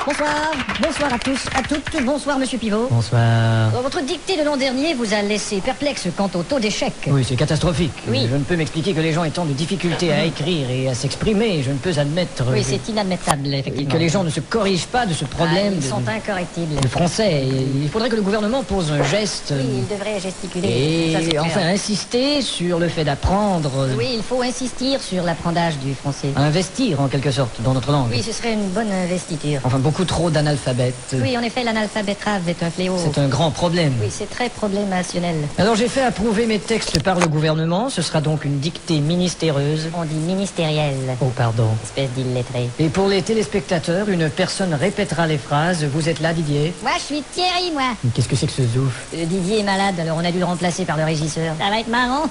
Bonsoir, bonsoir à tous, à toutes, bonsoir Monsieur Pivot. Bonsoir. Votre dictée de l'an dernier vous a laissé perplexe quant au taux d'échec. Oui, c'est catastrophique. Oui. Je ne peux m'expliquer que les gens aient tant de difficultés à écrire et à s'exprimer. Je ne peux admettre Oui, c'est inadmettable, effectivement. que les gens ne se corrigent pas de ce problème. Ils sont incorrectibles. Le français. Il faudrait que le gouvernement pose un geste. Oui, il devrait gesticuler. Ça, c'est Et clair. enfin insister sur le fait d'apprendre. Oui, il faut insister sur l'apprentissage du français. Investir en quelque sorte dans notre langue. Oui, ce serait une bonne investiture. Enfin, beaucoup trop d'analphabètes. Oui, en effet, l'analphabétrave est un fléau. C'est un grand problème. Oui, c'est très problémationnel. Alors j'ai fait approuver mes textes par le gouvernement. Ce sera donc une dictée ministéreuse. On dit ministériel, Oh, pardon. espèce d'illettré. Et pour les téléspectateurs, une personne répétera les phrases. Vous êtes là, Didier? Moi, je suis Thierry, moi. Qu'est-ce que c'est que ce zouf? Didier est malade, alors on a dû le remplacer par le régisseur. Ça va être marrant.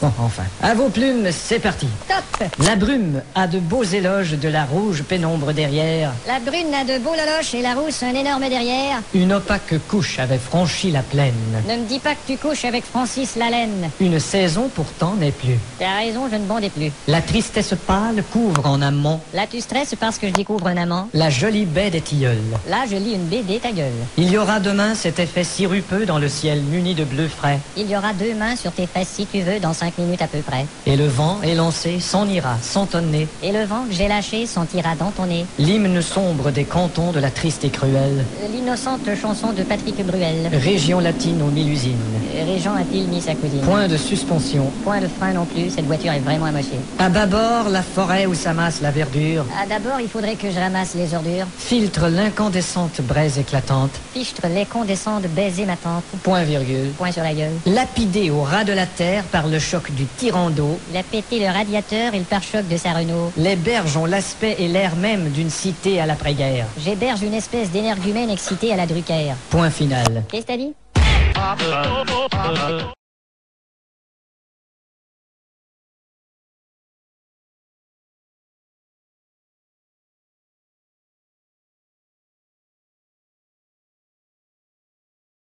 Bon, enfin. À vos plumes, c'est parti. Top. La brume a de beaux éloges de la rouge pénombre derrière. La brune a de beaux loloches et la rousse un énorme derrière. Une opaque couche avait franchi la plaine. Ne me dis pas que tu couches avec Francis Lalaine. Une saison pourtant n'est plus. T'as raison, je ne bondais plus. La tristesse pâle couvre en amont Là, tu stresses parce que je découvre un amant. la jolie baie des tilleuls. Là, je lis une BD, ta gueule. Il y aura demain cet effet sirupeux dans le ciel muni de bleu frais. Il y aura 2 mains sur tes fesses si tu veux, dans 5 minutes à peu près. Et le vent élancé s'en ira sans tonner. Et le vent que j'ai lâché sentira dans ton nez. L'hymne sombre des cantons de la triste et cruelle L'innocente chanson de Patrick Bruel. région latine aux 1000 usines. Régent a-t-il mis sa cousine? Point de suspension. Point de frein non plus, cette voiture est vraiment amochée. À bâbord, la forêt où s'amasse la verdure Ah, d'abord, il faudrait que je ramasse les ordures. filtre l'incandescente braise éclatante. Fichtre les condescendent, baiser ma tante. Point virgule. Point sur la gueule. Lapidé au ras de la terre par le choc du tyran d'eau, Il a pété le radiateur et le pare-choc de sa Renault. les berges ont l'aspect et l'air même d'une cité à l'après-guerre. J'héberge une espèce d'énergumène excitée à la Drucker. Point final. Qu'est-ce que t'as dit?